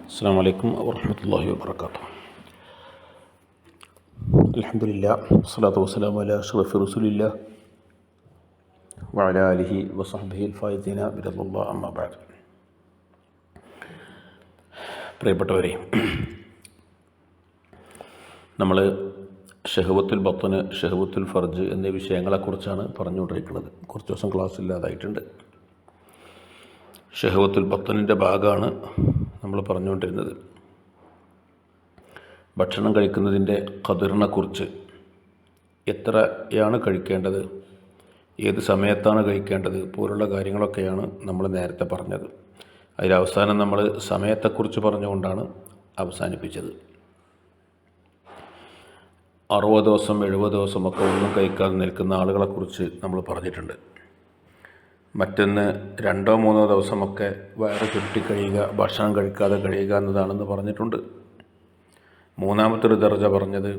അസ്സലാമു അലൈക്കും വറഹ്മത്തുള്ളാഹി വബറകാതുഹു. അൽഹംദുലില്ലാഹ് വസ്സലാത്തു വസ്സലാമു അലാ അഷ്റഫി റസൂലില്ലാഹ് വഅലാ ആലിഹി വസഹ്ബിഹിൽ ഫായിസീന ബിറളില്ലാഹി അമ്മാ ബഅദ്. പ്രിയപ്പെട്ടവരെ, നമ്മൾ ഷഹവത്തുൽ ബത്ന്, ഷഹവത്തുൽ ഫർജ് എന്നീ വിഷയങ്ങളെക്കുറിച്ചാണ് പറഞ്ഞുകൊണ്ടിരിക്കുന്നത്. കുറച്ച് ദിവസം ക്ലാസ് ഇല്ലാതായിട്ടുണ്ട്. ഷഹവത്തുൽ ബത്നിൻ്റെ ഭാഗമാണ് നമ്മൾ പറഞ്ഞുകൊണ്ടിരുന്നത്. ഭക്ഷണം കഴിക്കുന്നതിൻ്റെ ഖദറിനെക്കുറിച്ച്, എത്രയാണ് കഴിക്കേണ്ടത്, ഏത് സമയത്താണ് കഴിക്കേണ്ടത് പോലുള്ള കാര്യങ്ങളൊക്കെയാണ് നമ്മൾ നേരത്തെ പറഞ്ഞത്. അതിലവസാനം നമ്മൾ സമയത്തെക്കുറിച്ച് പറഞ്ഞുകൊണ്ടാണ് അവസാനിപ്പിച്ചത്. 60 ദിവസം 70 ദിവസമൊക്കെ ഒന്നും കഴിക്കാതെ നിൽക്കുന്ന ആളുകളെക്കുറിച്ച് നമ്മൾ പറഞ്ഞിട്ടുണ്ട്. മറ്റൊന്ന് 2-3 ദിവസമൊക്കെ വയറ് ചുരുട്ടി കഴിയുക, ഭക്ഷണം കഴിക്കാതെ കഴിയുക എന്നതാണെന്ന് പറഞ്ഞിട്ടുണ്ട്. മൂന്നാമത്തെ ഒരു ദർജ പറഞ്ഞത്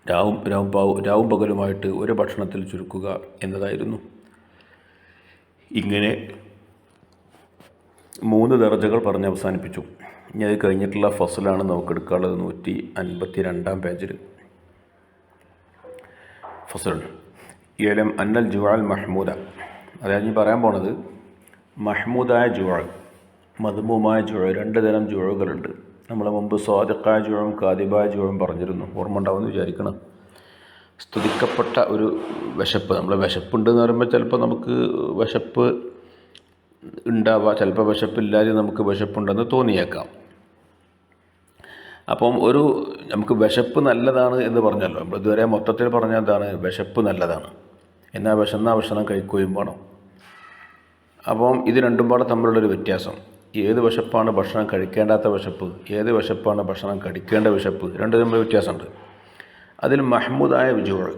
രാവും പകലുമായിട്ട് ഒരു ഭക്ഷണത്തിൽ ചുരുക്കുക എന്നതായിരുന്നു. ഇങ്ങനെ 3 ദർജകൾ പറഞ്ഞ് അവസാനിപ്പിച്ചു. ഇനി അത് കഴിഞ്ഞിട്ടുള്ള ഫസലാണ് നമുക്ക് എടുക്കാനുള്ളത്. 152-ാം പേജിൽ ഫസൽ ഇലം അന്നൽ ജുഅൽ മഹ്മൂദ. അതായത് ഞാൻ പറയാൻ പോണത് മഹ്മൂദായ ജുഅൽ, മദ്മൂമായ ജുഅൽ. 2 തരം ജുഅലുകളുണ്ട്. നമ്മൾ മുമ്പ് സ്വാദിഖായ ജുഅലും കാദിബായ ജുഅലും പറഞ്ഞിരുന്നു. ഓർമ്മ ഉണ്ടാവുമെന്ന് വിചാരിക്കണം. സ്തുതിക്കപ്പെട്ട ഒരു വിശപ്പ്, നമ്മൾ വിശപ്പുണ്ടെന്ന് പറയുമ്പോൾ ചിലപ്പോൾ നമുക്ക് വിശപ്പ് ഉണ്ടാവുക, ചിലപ്പോൾ വിശപ്പില്ലാതെ നമുക്ക് വിശപ്പുണ്ടെന്ന് തോന്നിയേക്കാം. അപ്പം നമുക്ക് വിശപ്പ് നല്ലതാണ് എന്ന് പറഞ്ഞല്ലോ. നമ്മൾ ഇതുവരെ മൊത്തത്തിൽ പറഞ്ഞാൽ എന്താണ്? വിശപ്പ് നല്ലതാണ്, എന്നാൽ വിശന്ന ഭക്ഷണം കഴിക്കുകയും വേണം. അപ്പം ഇത് രണ്ടും പാടെ തമ്മിലുള്ളൊരു വ്യത്യാസം. ഏത് വിശപ്പാണ് ഭക്ഷണം കഴിക്കേണ്ടാത്ത വിശപ്പ്, ഏത് വിശപ്പാണ് ഭക്ഷണം കഴിക്കേണ്ട വിശപ്പ്, രണ്ടും തമ്മിൽ വ്യത്യാസമുണ്ട്. അതിൽ മഹ്മൂദായ ജുഅൽ,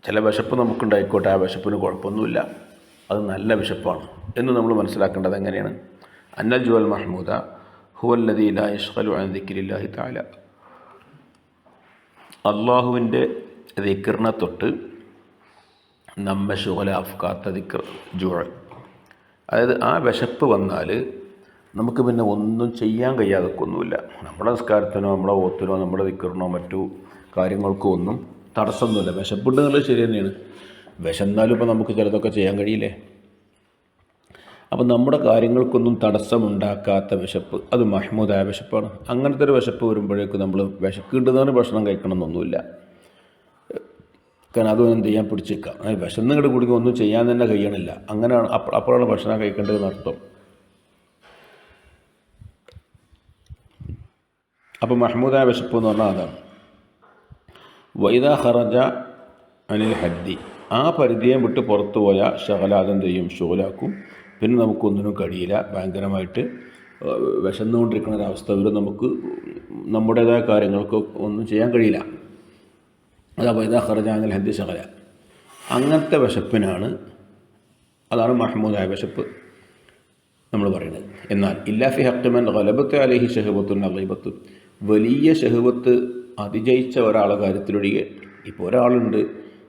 ചില വിശപ്പ് നമുക്കുണ്ടായിക്കോട്ടെ, ആ വിശപ്പിന് കുഴപ്പമൊന്നുമില്ല, അത് നല്ല വിശപ്പാണ് എന്ന് നമ്മൾ മനസ്സിലാക്കേണ്ടത് എങ്ങനെയാണ്? അന്നൽ ജുഅൽ മഹ്മൂദ ഹുവല്ലദീ ലാ യശ്ഗലു അൻ ദിക്രില്ലാഹി തആല. അള്ളാഹുവിൻ്റെ ദിക്റിനെ തൊട്ട് നമ്മെ ശുഗലാഫാത്ത ദിക്ർ ജുഅൽ. അതായത് ആ വിശപ്പ് വന്നാൽ നമുക്ക് പിന്നെ ഒന്നും ചെയ്യാൻ കഴിയാതൊക്കൊന്നുമില്ല. നമ്മുടെ നിസ്കാരത്തിനോ നമ്മുടെ ഓത്തിനോ നമ്മുടെ ദിക്റിനോ മറ്റു കാര്യങ്ങൾക്കോ ഒന്നും തടസ്സമൊന്നുമില്ല. വിശപ്പുണ്ടെന്നുള്ളത് ശരി തന്നെയാണ്. വിശന്നാലും ഇപ്പോൾ നമുക്ക് ചിലതൊക്കെ ചെയ്യാൻ കഴിയില്ലേ? അപ്പം നമ്മുടെ കാര്യങ്ങൾക്കൊന്നും തടസ്സമുണ്ടാക്കാത്ത വിശപ്പ്, അത് മഹ്മൂദായ വിശപ്പാണ്. അങ്ങനത്തെ ഒരു വിശപ്പ് വരുമ്പോഴേക്കും നമ്മൾ വിശക്കുണ്ടെന്നാണ് ഭക്ഷണം കഴിക്കണം എന്നൊന്നുമില്ല. കാരണം അതും എന്ത് ചെയ്യാൻ പിടിച്ചേക്കാം. വിശന്നിങ്ങോട്ട് കുടിക്കുക, ഒന്നും ചെയ്യാൻ തന്നെ കഴിയണില്ല. അങ്ങനെയാണ് അപ്പോഴാണ് ഭക്ഷണം കഴിക്കേണ്ടതെന്ന് അർത്ഥം. അപ്പോൾ മഹ്മൂദായ വിശപ്പ് എന്ന് പറഞ്ഞാൽ അതാണ്. വൈദാ ഖറജ അനിൽ ഹദ്ദി, ആ പരിധിയെ വിട്ട് പുറത്തു പോയ ശകലാദം ചെയ്യും, ഷുഗലാക്കും. പിന്നെ നമുക്കൊന്നിനും കഴിയില്ല. ഭയങ്കരമായിട്ട് വിശന്നുകൊണ്ടിരിക്കുന്ന ഒരവസ്ഥ വരും. നമുക്ക് നമ്മുടേതായ കാര്യങ്ങൾക്ക് ഒന്നും ചെയ്യാൻ കഴിയില്ല. അതാ വൈദാ ഖറജ അനിൽ ഹദ്ദി ശകല. അങ്ങനത്തെ വിശപ്പിനാണ്, അതാണ് മഹ്മൂദായ വിശപ്പ് നമ്മൾ പറയുന്നത്. എന്നാൽ ഇല്ലാ ഫി ഹഖ്ഖി മൻ ഗലബത്ത് അലൈഹി ശഹവത്തുൻ അഗീബത്ത്, വലിയ ശഹവത്ത് അതിജയിച്ച ഒരാളെ കാര്യത്തിലൊഴികെ. ഇപ്പോൾ ഒരാളുണ്ട്,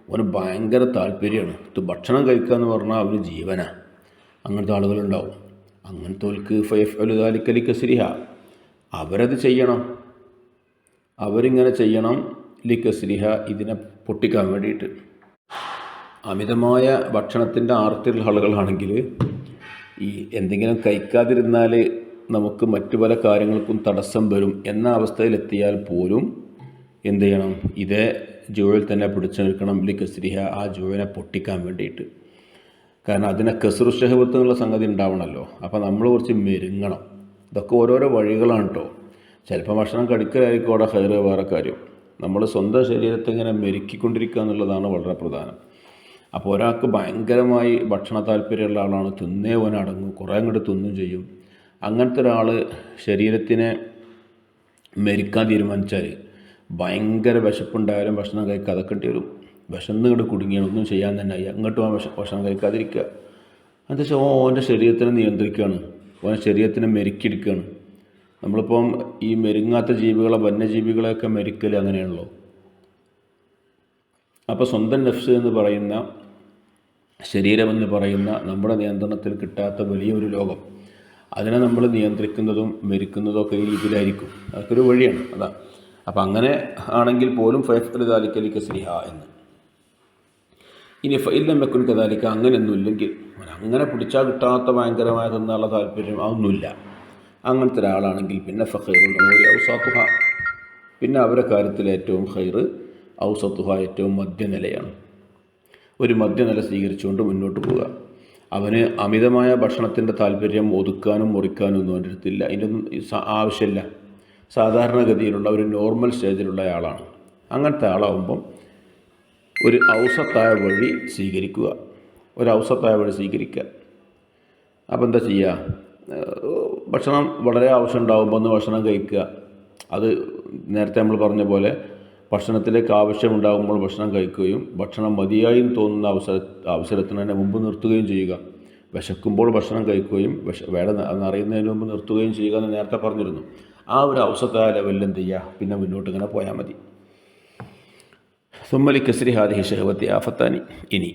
അവന് ഭയങ്കര താല്പര്യമാണ്, ഇത് ഭക്ഷണം കഴിക്കുക എന്ന് പറഞ്ഞാൽ അവന് ജീവനാ. അങ്ങനത്തെ ആളുകളുണ്ടാവും. അങ്ങനത്തെ ഫയഫ്അലു ദാലിക ലികസ്രിഹ, അവരത് ചെയ്യണം, അവരിങ്ങനെ ചെയ്യണം. ലികസ്രിഹ, ഇതിനെ പൊട്ടിക്കാൻ വേണ്ടിയിട്ട്. അമിതമായ ഭക്ഷണത്തിൻ്റെ ആർത്തിയുള്ള ആളുകളാണെങ്കിൽ ഈ എന്തെങ്കിലും കഴിക്കാതിരുന്നാൽ നമുക്ക് മറ്റു പല കാര്യങ്ങൾക്കും തടസ്സം വരും എന്ന അവസ്ഥയിലെത്തിയാൽ പോലും എന്ത് ചെയ്യണം? ഇതേ ജുഅൽ തന്നെ പിടിച്ചു നിൽക്കണം. ലികസ്രിഹ, ആ ജുഅലിനെ പൊട്ടിക്കാൻ വേണ്ടിയിട്ട്. കാരണം അതിനെ കസ്റു ശഹവത്ത് എന്നുള്ള സംഗതി ഉണ്ടാവണമല്ലോ. അപ്പോൾ നമ്മൾ കുറച്ച് മെരുങ്ങണം. ഇതൊക്കെ ഓരോരോ വഴികളാണ് കേട്ടോ. ചിലപ്പോൾ ഭക്ഷണം കഴിക്കലായിരിക്കും അവിടെ ഹൈറ്. വേറെ കാര്യം, നമ്മൾ സ്വന്തം ശരീരത്തെ ഇങ്ങനെ മെരുക്കിക്കൊണ്ടിരിക്കുക എന്നുള്ളതാണ് വളരെ പ്രധാനം. അപ്പോൾ ഒരാൾക്ക് ഭയങ്കരമായി ഭക്ഷണ താല്പര്യമുള്ള ആളാണ്, തിന്നേ ഓൻ അടങ്ങും, കുറേ അങ്ങോട്ട് തിന്നും ചെയ്യും. അങ്ങനത്തെ ഒരാൾ ശരീരത്തിനെ മെരുക്കാൻ തീരുമാനിച്ചാൽ ഭയങ്കര വിശപ്പുണ്ടായാലും ഭക്ഷണം കഴിക്കാതൊക്കെ വരും. വിശന്നിങ്ങോട്ട് കുടുങ്ങിയാണ്, ഒന്നും ചെയ്യാൻ തന്നെ അങ്ങോട്ടും ആ ഭക്ഷണം കഴിക്കാതിരിക്കുക. എന്താ വെച്ചാൽ ഓൻ്റെ ശരീരത്തിനെ നിയന്ത്രിക്കുകയാണ്, ഓൻ്റെ ശരീരത്തിനെ മെരുക്കിയെടുക്കുകയാണ്. നമ്മളിപ്പം ഈ മെരുങ്ങാത്ത ജീവികളെ, വന്യജീവികളെയൊക്കെ മെരുക്കൽ അങ്ങനെയാണല്ലോ. അപ്പോൾ സ്വന്തം നഫ്സ് എന്ന് പറയുന്ന, ശരീരമെന്ന് പറയുന്ന നമ്മുടെ നിയന്ത്രണത്തിൽ കിട്ടാത്ത വലിയൊരു ലോകം, അതിനെ നമ്മൾ നിയന്ത്രിക്കുന്നതും മരിക്കുന്നതും ഒക്കെ ഈ രീതിയിലായിരിക്കും. അതൊക്കെ ഒരു വഴിയാണ്. അതാ അപ്പം അങ്ങനെ ആണെങ്കിൽ പോലും ഫയഫ്തലിദാലിക്കലി കസ്രിഹ എന്ന്. ഇനി ഫൈലം വെക്കുൻ കദാലിക്ക അങ്ങനെയൊന്നുമില്ലെങ്കിൽ, അങ്ങനെ പിടിച്ചാൽ കിട്ടാത്ത ഭയങ്കരമായ തിന്നാനുള്ള താല്പര്യം അതൊന്നുമില്ല, അങ്ങനത്തെ ഒരാളാണെങ്കിൽ പിന്നെ ഫഖൈറുൽ ഉമൂരി ഔസാത്തുഹ, പിന്നെ അവരുടെ കാര്യത്തിൽ ഏറ്റവും ഖൈറ് ഔസത്തുഹ, ഏറ്റവും മധ്യനിലയാണ്. ഒരു മധ്യനില സ്വീകരിച്ചുകൊണ്ട് മുന്നോട്ട് പോവുക. അവന് അമിതമായ ഭക്ഷണത്തിൻ്റെ താല്പര്യം ഒതുക്കാനും മുറിക്കാനും ഒന്നും അവൻ്റെ അടുത്തില്ല. അതിൻ്റെയൊന്നും ആവശ്യമില്ല. സാധാരണഗതിയിലുള്ള ഒരു നോർമൽ സ്റ്റേജിലുള്ള ആളാണ്. അങ്ങനത്തെ ആളാവുമ്പം ഒരു ഔസത്തായ വഴി സ്വീകരിക്കുക. ഒരു ഔസത്തായ വഴി സ്വീകരിക്കുക. അപ്പോൾ എന്താ ചെയ്യുക? ഭക്ഷണം വളരെ ആവശ്യം ഉണ്ടാകുമ്പോൾ ഒന്ന് ഭക്ഷണം കഴിക്കുക. അത് നേരത്തെ നമ്മൾ പറഞ്ഞ പോലെ ഭക്ഷണത്തിലേക്ക് ആവശ്യമുണ്ടാകുമ്പോൾ ഭക്ഷണം കഴിക്കുകയും ഭക്ഷണം മതിയായി തോന്നുന്ന അവസരത്തിന് തന്നെ മുമ്പ് നിർത്തുകയും ചെയ്യുക. വിശക്കുമ്പോൾ ഭക്ഷണം കഴിക്കുകയും വേറെ അറിയുന്നതിന് മുമ്പ് നിർത്തുകയും ചെയ്യുക എന്ന് നേരത്തെ പറഞ്ഞിരുന്നു. ആ ഒരു ഔസത്തായ ലെവലിൽ എന്ത് ചെയ്യുക? പിന്നെ മുന്നോട്ട് ഇങ്ങനെ പോയാൽ മതി. സുമ്മലി കസ്രി ഹാദിഹി ഷഹവത്തി ആഫത്താനി. ഇനി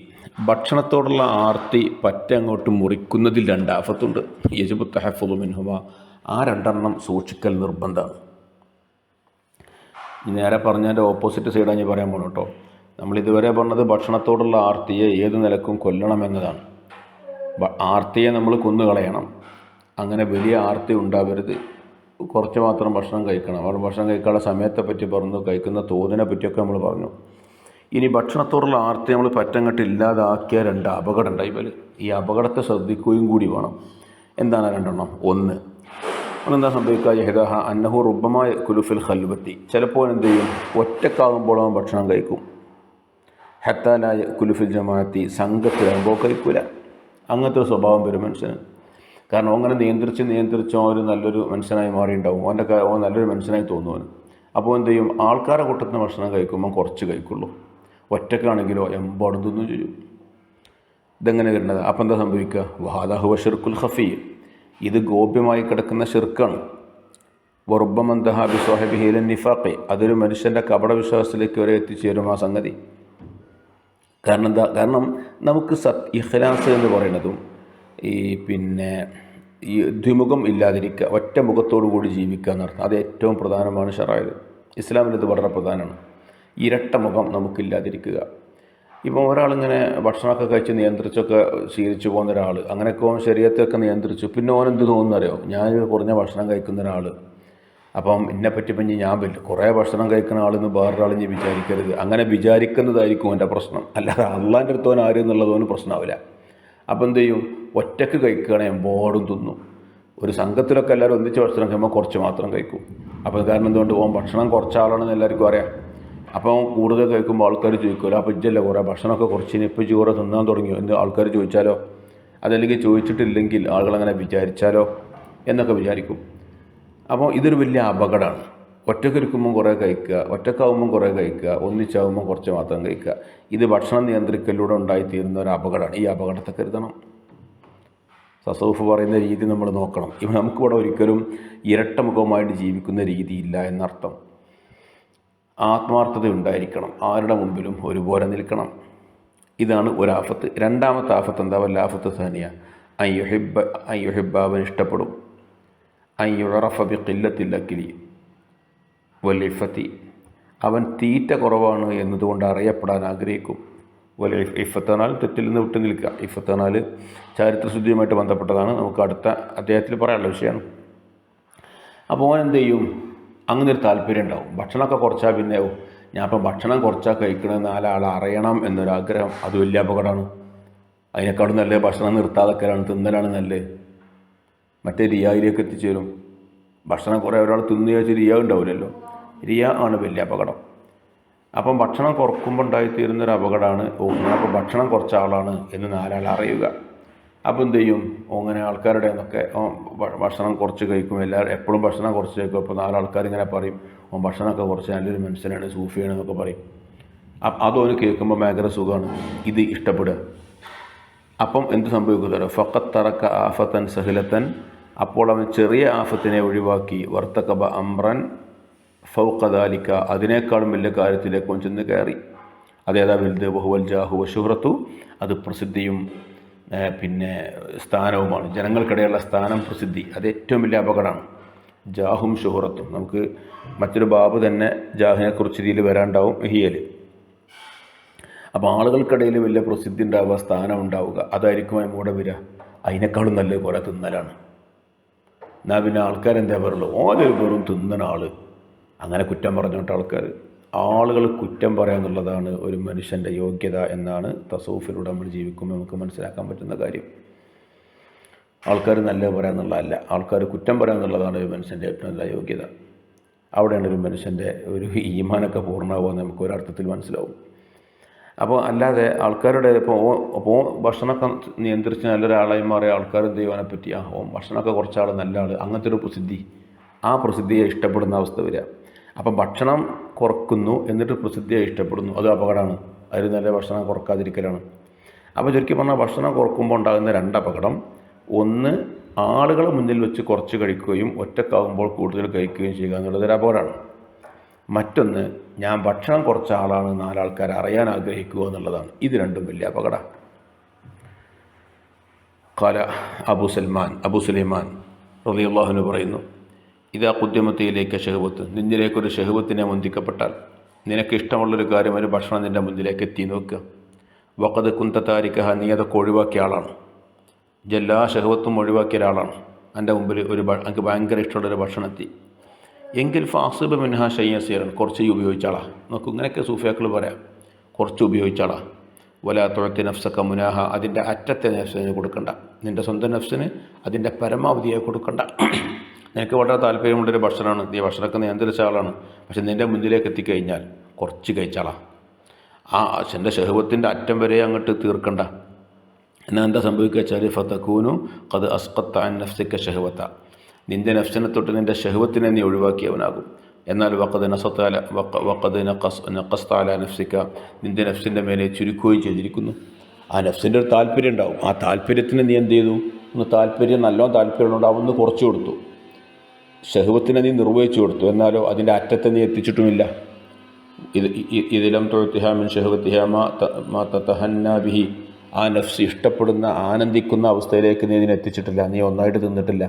ഭക്ഷണത്തോടുള്ള ആർത്തി പറ്റങ്ങോട്ട് മുറിക്കുന്നതിൽ 2 ആഫത്തുണ്ട്. യജിബു തഹഫുദു മിൻഹുമ. ആ 2 സൂക്ഷിക്കൽ നിർബന്ധമാണ്. നേരെ പറഞ്ഞതിൻ്റെ ഓപ്പോസിറ്റ് സൈഡാണ് ഞാൻ പറയാൻ പോകണം കേട്ടോ. നമ്മളിതുവരെ പറഞ്ഞത് ഭക്ഷണത്തോടുള്ള ആർത്തിയെ ഏത് നിലക്കും കൊല്ലണം എന്നതാണ്. ആർത്തിയെ നമ്മൾ കൊന്നുകളയണം. അങ്ങനെ വലിയ ആർത്തി ഉണ്ടാവരുത്. കുറച്ച് മാത്രം ഭക്ഷണം കഴിക്കണം. അവർ ഭക്ഷണം കഴിക്കാനുള്ള സമയത്തെ പറ്റി പറഞ്ഞു, കഴിക്കുന്ന തോതിനെ പറ്റിയൊക്കെ നമ്മൾ പറഞ്ഞു. ഇനി ഭക്ഷണത്തോടുള്ള ആർത്തി നമ്മൾ പറ്റങ്ങട്ട് ഇല്ലാതാക്കിയ 2 അപകടം ഉണ്ടായി. ഈ അപകടത്തെ ശ്രദ്ധിക്കുകയും കൂടി വേണം. എന്താണ് 2? ഒന്നെന്താ സംഭവിക്കുക? യഹ്ദാഹ അന്നഹു റുബ്ബമായ കുലുഫിൽ ഖൽവത്തി. ചിലപ്പോൾ എന്ത് ചെയ്യും? ഒറ്റക്കാകുമ്പോൾ അവൻ ഭക്ഷണം കഴിക്കും. ഹത്താലായ കുലുഫിൽ ജമാഅത്തി. സംഘത്തിലാകുമ്പോൾ കഴിക്കൂല. അങ്ങനത്തെ ഒരു സ്വഭാവം വരും മനുഷ്യന്. കാരണം അങ്ങനെ നിയന്ത്രിച്ച് ഒരു നല്ലൊരു മനുഷ്യനായി മാറിയിട്ടുണ്ടാവും. ഓൻ നല്ലൊരു മനുഷ്യനായി തോന്നുവന്. അപ്പോൾ എന്ത് ചെയ്യും? ആൾക്കാരെ കൂട്ടത്തിന് ഭക്ഷണം കഴിക്കുമ്പോൾ കുറച്ച് കഴിക്കുള്ളൂ. ഒറ്റക്കാണെങ്കിലോ എമ്പാടും തിന്നും ചെയ്യും. ഇതെങ്ങനെ വരുന്നത്? അപ്പം എന്താ സംഭവിക്കുക? വഹാദാഹു ഷിർക്കുൽ ഖഫീ. ഇത് ഗോപ്യമായി കിടക്കുന്ന ഷിർക്കാണ്. വറുബ്ബമൻ ദഹാ ബിസ്വാഹിബിഹി ഇലൻ നിഫാഖി. അതൊരു മനുഷ്യൻ്റെ കപടവിശ്വാസത്തിലേക്ക് വരെ എത്തിച്ചേരും ആ സംഗതി. കാരണം എന്താ? കാരണം നമുക്ക് ഇഖ്ലാസ് എന്ന് പറയുന്നതും ഈ ദ്വിമുഖം ഇല്ലാതിരിക്കുക, ഒറ്റ മുഖത്തോടു കൂടി ജീവിക്കുക എന്നർത്ഥം. അത് ഏറ്റവും പ്രധാനമാണ് ശറഅയിൽ. ഇസ്ലാമിൽ ഇത് വളരെ പ്രധാനമാണ്. ഇരട്ട മുഖം നമുക്കില്ലാതിരിക്കുക. ഇപ്പോൾ ഒരാളിങ്ങനെ ഭക്ഷണമൊക്കെ കഴിച്ച് നിയന്ത്രിച്ചൊക്കെ ശീലിച്ചു പോകുന്ന ഒരാൾ, അങ്ങനെയൊക്കെ ഓൻ ശരീരത്തൊക്കെ നിയന്ത്രിച്ചു. പിന്നെ ഓനെന്ത് തോന്നുന്നറിയോ? ഞാനൊരു കുറഞ്ഞ ഭക്ഷണം കഴിക്കുന്ന ഒരാൾ, അപ്പം എന്നെപ്പറ്റി ഇപ്പം ഞാൻ കുറേ ഭക്ഷണം കഴിക്കുന്ന ആളെന്ന് വേറൊരാൾ ഇനി വിചാരിക്കരുത്. അങ്ങനെ വിചാരിക്കുന്നതായിരിക്കും എൻ്റെ പ്രശ്നം. അല്ലാതെ അള്ളാൻ്റെ അടുത്തോൻ ആരും എന്നുള്ളതോന് പ്രശ്നമാവില്ല. അപ്പം എന്ത് ചെയ്യും? ഒറ്റക്ക് കഴിക്കുകയാണെങ്കിൽ എമ്പോടും തിന്നും. ഒരു സംഘത്തിലൊക്കെ എല്ലാവരും ഒന്നിച്ച് ഭക്ഷണം കഴിയുമ്പോൾ കുറച്ച് മാത്രം കഴിക്കും. അപ്പോൾ കാരണം എന്തുകൊണ്ട്? ഓൻ ഭക്ഷണം കുറച്ച് ആളാണെന്ന് എല്ലാവർക്കും അറിയാം. അപ്പോൾ കൂടുതൽ കഴിക്കുമ്പോൾ ആൾക്കാർ ചോദിക്കുമല്ലോ, അപ്പോൾ ഇജ്ജല്ല കുറേ ഭക്ഷണമൊക്കെ കുറച്ചിന് ഇപ്പോൾ ചോറ് തിന്നാൻ തുടങ്ങിയോ എന്ന് ആൾക്കാർ ചോദിച്ചാലോ, അതല്ലെങ്കിൽ ചോദിച്ചിട്ടില്ലെങ്കിൽ ആളുകളങ്ങനെ വിചാരിച്ചാലോ എന്നൊക്കെ വിചാരിക്കും. അപ്പോൾ ഇതൊരു വലിയ അപകടമാണ്. ഒറ്റക്കിരിക്കുമ്പോൾ കുറേ കഴിക്കുക, ഒറ്റക്കാവുമ്പം കുറേ കഴിക്കുക, ഒന്നിച്ചാവുമ്പോൾ കുറച്ച് മാത്രം കഴിക്കുക. ഇത് ഭക്ഷണം നിയന്ത്രിക്കലിലൂടെ ഉണ്ടായിത്തീരുന്ന ഒരു അപകടമാണ്. ഈ അപകടത്തെ കരുതണം. തസവുഫ് പറയുന്ന രീതി നമ്മൾ നോക്കണം. ഇപ്പം നമുക്കിവിടെ ഒരിക്കലും ഇരട്ട മുഖമായിട്ട് ജീവിക്കുന്ന രീതിയില്ല എന്നർത്ഥം. ആത്മാർത്ഥത ഉണ്ടായിരിക്കണം. ആരുടെ മുമ്പിലും ഒരുപോലെ നിൽക്കണം. ഇതാണ് ഒരാഫത്ത്. 2ാമത്തെ ആഫത്ത് എന്താ? വല്ലാഫത്ത് സാനിയ അയ്യുഹിബ്ബ. അവൻ ഇഷ്ടപ്പെടും. അയ്യുറഫ ബി ഖില്ലത്തിൽ അക്ലി വൽഇഫത്തി. അവൻ തീറ്റ കുറവാണ് എന്നതുകൊണ്ട് അറിയപ്പെടാൻ ആഗ്രഹിക്കും. ഇഫത്തെന്നാൽ തെറ്റിൽ നിന്ന് വിട്ടു നിൽക്കുക. ഇഫത്തെന്നാൽ ചാരിത്രശുദ്ധിയുമായിട്ട് ബന്ധപ്പെട്ടതാണ്. നമുക്ക് അടുത്ത അധ്യായത്തിൽ പറയാനുള്ള വിഷയമാണ്. അപ്പോൾ അവൻ എന്ത് ചെയ്യും? അങ്ങനെ ഒരു താല്പര്യം ഉണ്ടാവും. ഭക്ഷണമൊക്കെ കുറച്ചാൽ പിന്നെ ഞാൻ ഇപ്പം ഭക്ഷണം കുറച്ചാൽ കഴിക്കണമെന്ന് 4 ആൾ അറിയണം എന്നൊരാഗ്രഹം. അത് വലിയ അപകടമാണ്. അതിനേക്കാളും നല്ലത് ഭക്ഷണം നിർത്താതെക്കലാണ്, തിന്നലാണ് നല്ലത്. മറ്റേ റിയായിലേക്ക് എത്തിച്ചേരും. ഭക്ഷണം കുറേ ഒരാൾ തിന്നു ചോദിച്ചാൽ റിയ ഉണ്ടാവില്ലല്ലോ. റിയ ആണ് വലിയ അപകടം. അപ്പം ഭക്ഷണം കുറക്കുമ്പോൾ ഉണ്ടായിത്തീരുന്നൊരു അപകടമാണ് ഞാൻ ഇപ്പോൾ ഭക്ഷണം കുറച്ച ആളാണ് എന്ന് 4 ആൾ അറിയുക. അപ്പോൾ എന്ത് ചെയ്യും? അങ്ങനെ ആൾക്കാരുടെ എന്നൊക്കെ ഭക്ഷണം കുറച്ച് കഴിക്കും. എപ്പോഴും ഭക്ഷണം കുറച്ച് കഴിക്കും. അപ്പോൾ 4 ആൾക്കാർ ഇങ്ങനെ പറയും, ഭക്ഷണമൊക്കെ കുറച്ച് നല്ലൊരു മനുഷ്യനാണ്, സൂഫിയാണ് എന്നൊക്കെ പറയും. അതോന് കേൾക്കുമ്പോൾ ഭയങ്കര സുഖമാണ്. ഇത് ഇഷ്ടപ്പെടുക. അപ്പം എന്ത് സംഭവിക്കുന്നതോ? ഫഖത്ത് തറക്ക ആഫത്തൻ സഹിലത്തൻ. അപ്പോൾ അവൻ ചെറിയ ആഫത്തിനെ ഒഴിവാക്കി വർത്തകബ അംറൻ ഫൗഖദാലിക്ക. അതിനേക്കാളും വലിയ കാര്യത്തിലേക്ക് ചെന്ന് കയറി. അതേതാ വലുത്? വഹുവൽ ജാഹു വശുഹ്റത്തു. അത് പ്രസിദ്ധിയും പിന്നെ സ്ഥാനവുമാണ്. ജനങ്ങൾക്കിടയിലുള്ള സ്ഥാനം, പ്രസിദ്ധി, അത് ഏറ്റവും വലിയ അപകടമാണ്. ജാഹും ഷുഹറത്തും. നമുക്ക് മറ്റൊരു ബാബ് തന്നെ ജാഹിനെക്കുറിച്ച് ഇതിൽ വരാണ്ടാവും ഹിയൽ. അപ്പോൾ ആളുകൾക്കിടയിൽ വലിയ പ്രസിദ്ധി ഉണ്ടാവുക, സ്ഥാനം ഉണ്ടാവുക, അതായിരിക്കും അതിലൂടെ വരിക. അതിനേക്കാളും നല്ലത് കുറേ തിന്നലാണ്. എന്നാൽ പിന്നെ ആൾക്കാരെന്താ പറയുള്ളൂ, ഓരോ വെറും തിന്നണ ആൾ, അങ്ങനെ കുറ്റം പറഞ്ഞോട്ട് ആളുകൾ കുറ്റം പറയാന്നുള്ളതാണ് ഒരു മനുഷ്യൻ്റെ യോഗ്യത എന്നാണ് തസൂഫിലൂടെ നമ്മൾ ജീവിക്കുമ്പോൾ നമുക്ക് മനസ്സിലാക്കാൻ പറ്റുന്ന കാര്യം. ആൾക്കാർ നല്ലത് പറയാന്നുള്ളതല്ല, ആൾക്കാർ കുറ്റം പറയാന്നുള്ളതാണ് ഒരു മനുഷ്യൻ്റെ ഏറ്റവും നല്ല യോഗ്യത. അവിടെയാണ് ഒരു മനുഷ്യൻ്റെ ഒരു ഈമാനൊക്കെ പൂർണ്ണമാകുമെന്ന് നമുക്ക് ഒരർത്ഥത്തിൽ മനസ്സിലാവും. അപ്പോൾ അല്ലാതെ ആൾക്കാരുടെ ഇപ്പോൾ ഭക്ഷണമൊക്കെ നിയന്ത്രിച്ച് നല്ലൊരാളായി മാറിയ ആൾക്കാർ എന്ത് ചെയ്യുവാനെ പറ്റി, ഭക്ഷണമൊക്കെ കുറച്ചാൾ നല്ല ആൾ, അങ്ങനത്തെ ഒരു പ്രസിദ്ധി, ആ പ്രസിദ്ധിയെ ഇഷ്ടപ്പെടുന്ന അവസ്ഥ വരിക. അപ്പം ഭക്ഷണം കുറക്കുന്നു എന്നിട്ട് പ്രസിദ്ധിയെ ഇഷ്ടപ്പെടുന്നു, അത് അപകടമാണ്. അതിൽ നല്ല ഭക്ഷണം കുറക്കാതിരിക്കലാണ്. അപ്പോൾ ചുരുക്കി പറഞ്ഞാൽ ഭക്ഷണം കുറക്കുമ്പോൾ ഉണ്ടാകുന്ന രണ്ട് അപകടം: ഒന്ന്, ആളുകളെ മുന്നിൽ വെച്ച് കുറച്ച് കഴിക്കുകയും ഒറ്റക്കാവുമ്പോൾ കൂടുതൽ കഴിക്കുകയും ചെയ്യുക എന്നുള്ളതൊരു അപകടമാണ്. മറ്റൊന്ന്, ഞാൻ ഭക്ഷണം കുറച്ച ആളാണ് നാലാൾക്കാർ അറിയാൻ ആഗ്രഹിക്കുക എന്നുള്ളതാണ്. ഇത് രണ്ടും വലിയ അപകടം. ഖാല അബൂ സുലൈമാൻ റളിയല്ലാഹു അൻഹു പറയുന്നു, ഇതാ ഖുദ്യമത്തിയിലേക്ക് ഷഹവത്ത്, നിന്നിലേക്കൊരു ഷഹവത്തിനെ മുന്തിക്കപ്പെട്ടാൽ, നിനക്ക് ഇഷ്ടമുള്ളൊരു കാര്യം, ഒരു ഭക്ഷണം നിൻ്റെ മുന്നിലേക്ക് എത്തി നോക്കുക. വഖദ് കുന്ത താരിക്കഹ, നീ അതൊക്കെ ഒഴിവാക്കിയ ആളാണ്. എല്ലാ ഷഹവത്തും ഒഴിവാക്കിയ ഒരാളാണ്. എൻ്റെ മുമ്പിൽ എനിക്ക് ഭയങ്കര ഇഷ്ടമുള്ളൊരു ഭക്ഷണം എത്തി. എങ്കിൽ ഫാസിബ് മിൻഹ ഷയ്യസീറൻ, കുറച്ച് ഉപയോഗിച്ചാളാ. നോക്കൂ, ഇങ്ങനെയൊക്കെ സൂഫിയാക്കൾ പറയാം, കുറച്ച് ഉപയോഗിച്ചാളാ. വലാ തുഅത്തി നഫ്സക മുനാഹ, അതിൻ്റെ അറ്റത്തെ നഫ്സിന് കൊടുക്കണ്ട, നിൻ്റെ സ്വന്തം നഫ്സിന് അതിൻ്റെ പരമാവധിയായി കൊടുക്കണ്ട. നിനക്ക് വളരെ താല്പര്യമുള്ളൊരു ഭക്ഷണമാണ്, നീ ഭക്ഷണമൊക്കെ നിയന്ത്രിച്ച ആളാണ്, പക്ഷെ നിൻ്റെ മുന്നിലേക്ക് എത്തിക്കഴിഞ്ഞാൽ കുറച്ച് കഴിച്ചാളാ. എൻ്റെ ഷഹവത്തിൻ്റെ അറ്റം വരെ അങ്ങോട്ട് തീർക്കണ്ട. എന്നാൽ എന്താ സംഭവിക്കുക വെച്ചാൽ, ഫതകൂനു ഖദ് അസ്ഖത്ത അൻ നഫ്സിക ഷഹവത, നിൻ്റെ നഫ്സിനെ തൊട്ട് നിൻ്റെ ഷഹവത്തിനെ നീ ഒഴിവാക്കിയവനാകും. എന്നാൽ വഖദ് നഖസ്ത അലാ നഫ്സിക, നിൻ്റെ നഫ്സിൻ്റെ മേലെ ചുരുക്കുകയും ചെയ്തിരിക്കുന്നു. ആ നഫ്സിൻ്റെ ഒരു താല്പര്യം ഉണ്ടാവും, ആ താല്പര്യത്തിന് നീ എന്ത് ചെയ്തു, ഒന്ന് നല്ലോണം താല്പര്യമുണ്ട്, അവന്ന് കുറച്ച് കൊടുത്തു. ഷഹവത്തിനെ നീ നിർവഹിച്ചു കൊടുത്തു, എന്നാലോ അതിൻ്റെ അറ്റത്തെ നീ എത്തിച്ചിട്ടുമില്ല. ഇതിലം തൊഴുത്തിഹാമിൻ ഷഹവത്തിഹാ തതഹന്നാ ബിഹി, ആ നഫ്സ് ഇഷ്ടപ്പെടുന്ന ആനന്ദിക്കുന്ന അവസ്ഥയിലേക്ക് നീ ഇതിനെ എത്തിച്ചിട്ടില്ല. നീ ഒന്നായിട്ട് തിന്നിട്ടില്ല,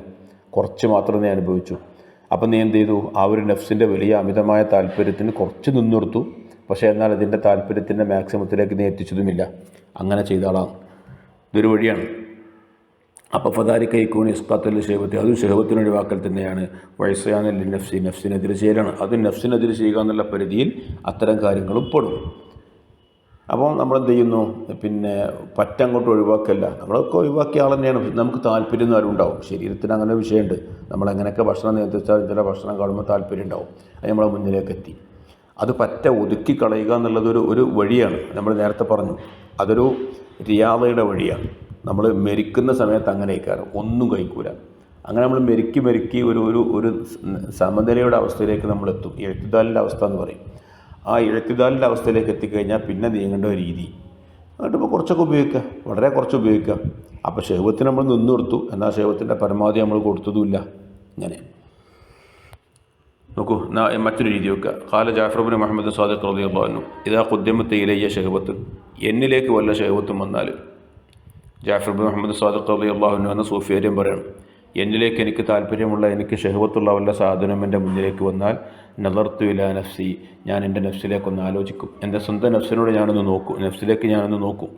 കുറച്ച് മാത്രം നീ അനുഭവിച്ചു. അപ്പം നീ എന്ത് ചെയ്തു, ആ ഒരു നഫ്സിൻ്റെ വലിയ അമിതമായ താല്പര്യത്തിന് കുറച്ച് നിന്നെടുത്തു, പക്ഷേ എന്നാൽ അതിൻ്റെ താല്പര്യത്തിൻ്റെ മാക്സിമത്തിലേക്ക് നീ എത്തിച്ചതുമില്ല. അങ്ങനെ ചെയ്ത ആളാണ്. ഇതൊരു വഴിയാണ്. അപ്പോൾ ഫദാലിക യകൂനു ഇസ്ഖാത്തുൽ ഷഹവത്തി, അതും ഷഹവത്തിന് ഒഴിവാക്കൽ തന്നെയാണ്. വൈസ്യാനൽ നഫ്സി, നഫ്സിനെതിരെ ചെയ്യലാണ്. അതും നഫ്സിനെതിരെ ചെയ്യുക എന്നുള്ള പരിധിയിൽ അത്തരം കാര്യങ്ങളും പെടും. അപ്പോൾ നമ്മളെന്ത് ചെയ്യുന്നു, പിന്നെ പറ്റങ്ങോട്ട് ഒഴിവാക്കല്ല, നമ്മളൊക്കെ ഒഴിവാക്കിയ ആൾ തന്നെയാണ്. നമുക്ക് താല്പര്യം ആരും ഉണ്ടാവും, ശരീരത്തിന് അങ്ങനെ വിഷയമുണ്ട്. നമ്മളെങ്ങനെയൊക്കെ ഭക്ഷണം നിയന്ത്രിച്ചാലും ചില ഭക്ഷണം കാണുമ്പോൾ താല്പര്യം ഉണ്ടാവും, അത് നമ്മളെ മുന്നിലേക്ക് എത്തി. അത് പറ്റ ഒതുക്കി കളയുക എന്നുള്ളതൊരു വഴിയാണ്. നമ്മൾ നേരത്തെ പറഞ്ഞു, അതൊരു റിയാദയുടെ വഴിയാണ്. നമ്മൾ മരിക്കുന്ന സമയത്ത് അങ്ങനെ കയറും, ഒന്നും കഴിക്കൂല. അങ്ങനെ നമ്മൾ മെരുക്കി ഒരു സമനിലയുടെ അവസ്ഥയിലേക്ക് നമ്മളെത്തും. എഴുത്തിദാലിൻ്റെ അവസ്ഥ എന്ന് പറയും. ആ എഴുത്തിദാലിൻ്റെ അവസ്ഥയിലേക്ക് എത്തിക്കഴിഞ്ഞാൽ പിന്നെ നീങ്ങേണ്ട ഒരു രീതി, എന്നിട്ട് ഇപ്പോൾ കുറച്ചൊക്കെ ഉപയോഗിക്കുക, വളരെ കുറച്ച് ഉപയോഗിക്കുക. അപ്പോൾ ഷഹവത്തിന് നമ്മൾ നിന്ന് കൊടുത്തു, എന്നാൽ ഷഹവത്തിൻ്റെ പരമാവധി നമ്മൾ കൊടുത്തതുമില്ല. ഇങ്ങനെ നോക്കൂ. മറ്റൊരു രീതി വെക്കുക. ഖാല ജാഫർ ഇബ്നു മുഹമ്മദ് സാദിഖ് റളിയല്ലാഹു അൻഹു, ഇദാ ഖുദ്ദിമത് ഇലയ്യ ഷഹവത്ത്, എന്നിലേക്ക് വല്ല ഷഹവത്തും വന്നാൽ, ജാഫർ ഇബ്നു മുഹമ്മദ് സാദിഖ് റളിയല്ലാഹു അൻഹു എന്ന സൂഫിയാര്യം പറയണം, എന്നിലേക്ക് എനിക്ക് താല്പര്യമുള്ള, എനിക്ക് ഷഹവത്തുള്ള വല്ല സാധനം എൻ്റെ മുന്നിലേക്ക് വന്നാൽ, നദർതു ഇലാ നഫ്സി, ഞാൻ എൻ്റെ നഫ്സിലേക്കൊന്ന് ആലോചിക്കും, എൻ്റെ സ്വന്തം നഫ്സിനോട് ഞാനൊന്ന് നോക്കും, നഫ്സിലേക്ക് ഞാനൊന്ന് നോക്കും.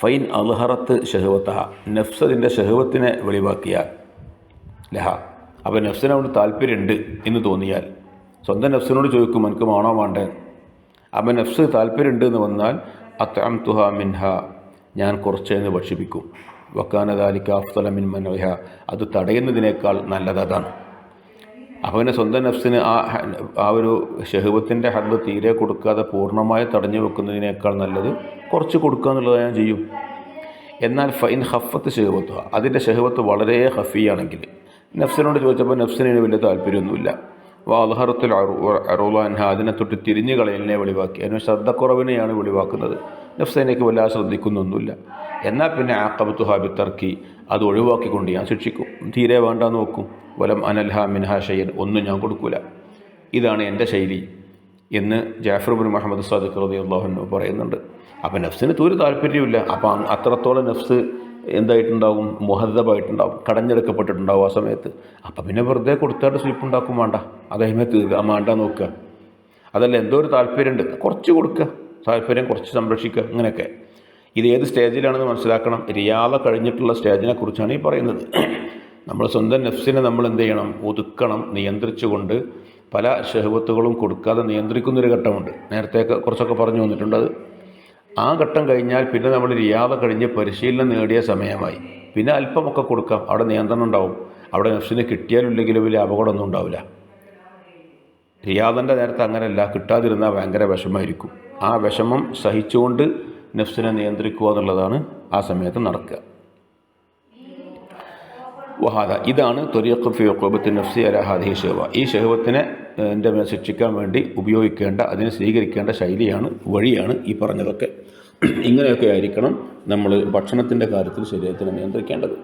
ഫൈൻ അൽഹറത്ത് ഷഹവത്തഹ, നഫ്സ് അതിൻ്റെ ഷഹവത്തിനെ വെളിവാക്കിയാൽ, ലഹ, അപ്പോൾ നഫ്സിനോട് താല്പര്യമുണ്ട് എന്ന് തോന്നിയാൽ, സ്വന്തം നഫ്സിനോട് ചോദിക്കും എനിക്ക് വേണോ വേണ്ടേ. അപ്പോൾ നഫ്സ് താല്പര്യമുണ്ട് എന്ന് വന്നാൽ, അത്അംതുഹ മിൻഹ, ഞാൻ കുറച്ചെന്ന് ഭക്ഷിപ്പിക്കും. വക്കാന ദാലിക അഫ്ളല മിൻ മൻഇഹ, അത് തടയുന്നതിനേക്കാൾ നല്ലതാണ്. അപ്പോൾ പിന്നെ സ്വന്തം നഫ്സിന് ആ ഒരു ഷഹവത്തിൻ്റെ ഹദ്ദ് തീരെ കൊടുക്കാതെ പൂർണ്ണമായി തടഞ്ഞു വെക്കുന്നതിനേക്കാൾ നല്ലത് കുറച്ച് കൊടുക്കുക എന്നുള്ളത് ഞാൻ ചെയ്യും. എന്നാൽ ഫൈൻ ഹഫത്ത് ഷഹവത്ത്, അതിൻ്റെ ഷഹവത്ത് വളരെ ഹഫിയാണെങ്കിൽ, നഫ്സിനോട് ചോദിച്ചപ്പോൾ നഫ്സിന് വലിയ താല്പര്യമൊന്നുമില്ല. വാൽഹറത്തുൽ അറുളാൻഹ, അതിനെ തൊട്ട് തിരിഞ്ഞു കളയലിനെ വെളിവാക്കി, അതിന് ശ്രദ്ധക്കുറവിനെയാണ് വെളിവാക്കുന്നത്. നഫ്സിനേക്ക് വല്ലാതെ ശ്രദ്ധിക്കുന്നൊന്നുമില്ല. എന്നാൽ പിന്നെ ആഖബത്തുഹ ബിത്തർക്കി, അത് ഒഴിവാക്കിക്കൊണ്ട് ഞാൻ ശിക്ഷിക്കും, തീരെ വേണ്ടാന്ന് നോക്കും. വലം അനൽഹ മിൻഹ ഷൈൻ, ഒന്നും ഞാൻ കൊടുക്കൂല. ഇതാണ് എൻ്റെ ശൈലി എന്ന് ജാഫർ ഇബ്നു മുഹമ്മദ് സാദിഖ് റളിയല്ലാഹു അൻഹു പറയുന്നുണ്ട്. അപ്പം നഫ്സിന് ഒരു താല്പര്യമില്ല. അപ്പം അത്രത്തോളം നഫ്സ് എന്തായിട്ടുണ്ടാവും, മുഹദ്ദബായിട്ടുണ്ടാവും, കടഞ്ഞെടുക്കപ്പെട്ടിട്ടുണ്ടാവും ആ സമയത്ത്. അപ്പം പിന്നെ വെറുതെ കൊടുത്തായിട്ട് സ്വീപ്പുണ്ടാക്കും വേണ്ട, അതേമേ തീർക്കുക, വേണ്ട നോക്കുക. അതല്ല എന്തോ ഒരു താല്പര്യമുണ്ട്, കുറച്ച് കൊടുക്കുക, താല്പര്യം കുറച്ച് സംരക്ഷിക്കുക, അങ്ങനെയൊക്കെ. ഇത് ഏത് സ്റ്റേജിലാണെന്ന് മനസ്സിലാക്കണം. റിയാദ കഴിഞ്ഞിട്ടുള്ള സ്റ്റേജിനെ കുറിച്ചാണ് ഈ പറയുന്നത്. നമ്മൾ സ്വന്തം നഫ്സിനെ നമ്മൾ എന്ത് ചെയ്യണം, ഒതുക്കണം, നിയന്ത്രിച്ചുകൊണ്ട് പല ഷഹവത്തുകളും കൊടുക്കാതെ നിയന്ത്രിക്കുന്നൊരു ഘട്ടമുണ്ട്. നേരത്തെ കുറച്ചൊക്കെ പറഞ്ഞു വന്നിട്ടുണ്ട്. അത് ആ ഘട്ടം കഴിഞ്ഞാൽ പിന്നെ നമ്മൾ റിയാദ കഴിഞ്ഞ് പരിശീലനം നേടിയ സമയമായി. പിന്നെ അല്പമൊക്കെ കൊടുക്കാം, അവിടെ നിയന്ത്രണം ഉണ്ടാവും. അവിടെ നഫ്സിന് കിട്ടിയാലും ഇല്ലെങ്കിലും വലിയ അപകടമൊന്നും ഉണ്ടാവില്ല. റിയാദൻ്റെ നേരത്തെ അങ്ങനെയല്ല, കിട്ടാതിരുന്നാൽ ഭയങ്കര വിഷമമായിരിക്കും. ആ വിഷമം സഹിച്ചുകൊണ്ട് നഫ്സിനെ നിയന്ത്രിക്കുക എന്നുള്ളതാണ് ആ സമയത്ത് നടക്കുക. വഹാദ, ഇതാണ് ത്വരീഖ് ഫി ഉഖൂബത്തി നഫ്സി അലാ ഹാദിഹി ഷഹവ. ഈ ഷഹവത്തിനെ എൻ്റെ മേൽ ശിക്ഷിക്കാൻ വേണ്ടി ഉപയോഗിക്കേണ്ട, അതിനെ സ്വീകരിക്കേണ്ട ശൈലിയാണ്, വഴിയാണ് ഈ പറഞ്ഞതൊക്കെ. ഇങ്ങനെയൊക്കെ ആയിരിക്കണം നമ്മൾ ഭക്ഷണത്തിൻ്റെ കാര്യത്തിൽ ശരീരത്തിനെ നിയന്ത്രിക്കേണ്ടത്.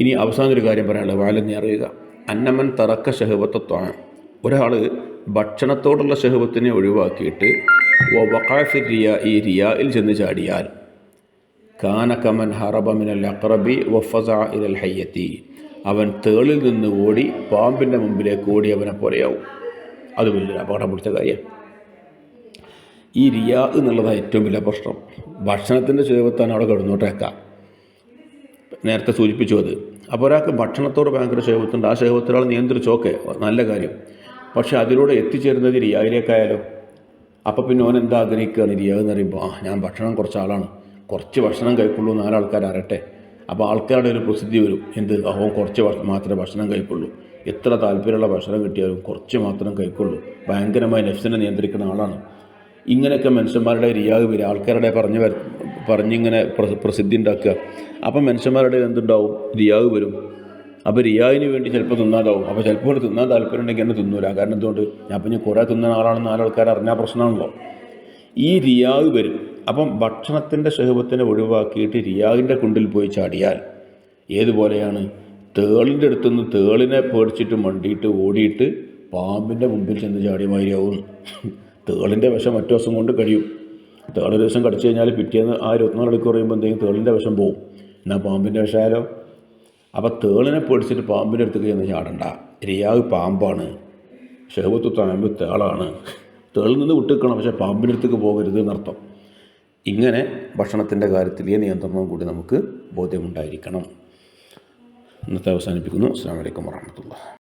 ഇനി അവസാന ഒരു കാര്യം പറയാനുള്ളത്, വാലെന്ന് അറിയുക, അന്നമൻ തറക്ക ഷഹവത്വത്വമാണ്. ഒരാൾ ഭക്ഷണത്തോടുള്ള ഷഹവത്തിനെ ഒഴിവാക്കിയിട്ട് വഖഅഫി റിയാ, ഈ റിയായിൽ ചെന്ന് ചാടിയാൽ, കാന കമൻ ഹറബ മിനൽ അഖറബി വഫസഅ ഇലൽ ഹയ്യത്തി, അവൻ തേളിൽ നിന്ന് ഓടി പാമ്പിൻ്റെ മുമ്പിലേക്ക് ഓടി അവനെ പോലെയാവും. അത് വലിയ അപകടം പിടിച്ച കാര്യം. ഈ റിയാ എന്നുള്ളതാണ് ഏറ്റവും വലിയ പ്രശ്നം. ഭക്ഷണത്തിൻ്റെ ഷഹവത്താണ് അവിടെ കിടന്നോട്ടേക്കാം, നേരത്തെ സൂചിപ്പിച്ചു അത്. അപ്പോൾ ഒരാൾക്ക് ഭക്ഷണത്തോട് ഭയങ്കര ഷഹവത്തുണ്ട്, ആ ഷഹവത്തിനൊരാൾ നിയന്ത്രിച്ചോക്കെ നല്ല കാര്യം. പക്ഷേ അതിലൂടെ എത്തിച്ചേരുന്നത് റിയായിലേക്കായാലോ? അപ്പോൾ പിന്നെ ഓൻ എന്താ ആഗ്രഹിക്കുകയാണ്? റിയാ എന്ന് പറയുമ്പോൾ, ഞാൻ ഭക്ഷണം കുറച്ച് ആളാണ്, കുറച്ച് ഭക്ഷണം കഴിക്കുള്ളൂ, 4 ആൾക്കാർ അറിയട്ടെ. അപ്പോൾ ആൾക്കാരുടെ ഒരു പ്രസിദ്ധി വരും, എന്ത്, അവൻ കുറച്ച് മാത്രമേ ഭക്ഷണം കഴിക്കുള്ളൂ, എത്ര താല്പര്യമുള്ള ഭക്ഷണം കിട്ടിയാലും കുറച്ച് മാത്രം കഴിക്കുള്ളൂ, ഭയങ്കരമായി നഫ്സിനെ നിയന്ത്രിക്കുന്ന ആളാണ്. ഇങ്ങനെയൊക്കെ മനുഷ്യന്മാരുടെ റിയാവ് വരും, ആൾക്കാരുടെ പറഞ്ഞിങ്ങനെ പ്രസിദ്ധി ഉണ്ടാക്കുക. അപ്പം മനുഷ്യന്മാരുടെ എന്തുണ്ടാവും, റിയാവ് വരും. അപ്പോൾ റിയാവിന് വേണ്ടി ചിലപ്പോൾ തിന്നാതാവും. അപ്പോൾ ചിലപ്പോൾ തിന്നാൻ താല്പര്യം ഉണ്ടെങ്കിൽ എന്നെ തിന്നൂല. കാരണം എന്തുകൊണ്ട്, ഞാൻ പിന്നെ കുറേ തിന്നുന്ന ആളാണെന്ന് 4 ആൾക്കാർ അറിഞ്ഞാൽ പ്രശ്നമാണല്ലോ. ഈ റിയാവ് വരും. അപ്പം ഭക്ഷണത്തിൻ്റെ ഷഹവത്തിനെ ഒഴിവാക്കിയിട്ട് റിയാവിൻ്റെ കുണ്ടിൽ പോയി ചാടിയാൽ ഏതുപോലെയാണ്, തേളിൻ്റെ അടുത്തുനിന്ന് തേളിനെ പേടിച്ചിട്ട് മണ്ടിയിട്ട് ഓടിയിട്ട് പാമ്പിൻ്റെ മുമ്പിൽ ചെന്ന് ചാടിയ മാതിരിയാവും. തേളിൻ്റെ വിഷം മറ്റു ദിവസം കൊണ്ട് കഴിയും. തേളൊരു ദിവസം കടിച്ചു കഴിഞ്ഞാൽ പിറ്റേന്ന് ആ 24 മണിക്കൂർ കഴിയുമ്പോൾ എന്തെങ്കിലും തേളിൻ്റെ വിഷം പോവും. എന്നാൽ പാമ്പിൻ്റെ വിഷമായാലോ? അപ്പോൾ തേളിനെ പേടിച്ചിട്ട് പാമ്പിൻ്റെ അടുത്തേക്ക് ചെന്ന് ചാടണ്ട. റിയാവ് പാമ്പാണ്, ഷഹവത്ത് തഴമ്പ് തേളാണ്. തേളിൽ നിന്ന് വിട്ടുക്കണം, പക്ഷേ പാമ്പിൻ്റെ അടുത്തേക്ക് പോകരുത് എന്നർത്ഥം. ഇങ്ങനെ ഭക്ഷണത്തിൻ്റെ കാര്യത്തിൽ ഈ നിയന്ത്രണവും കൂടി നമുക്ക് ബോധ്യമുണ്ടായിരിക്കണം. ഇന്നത്തെ അവസാനിപ്പിക്കുന്നു. അസ്സലാമു അലൈക്കും വറഹ്മത്തുള്ളാഹി.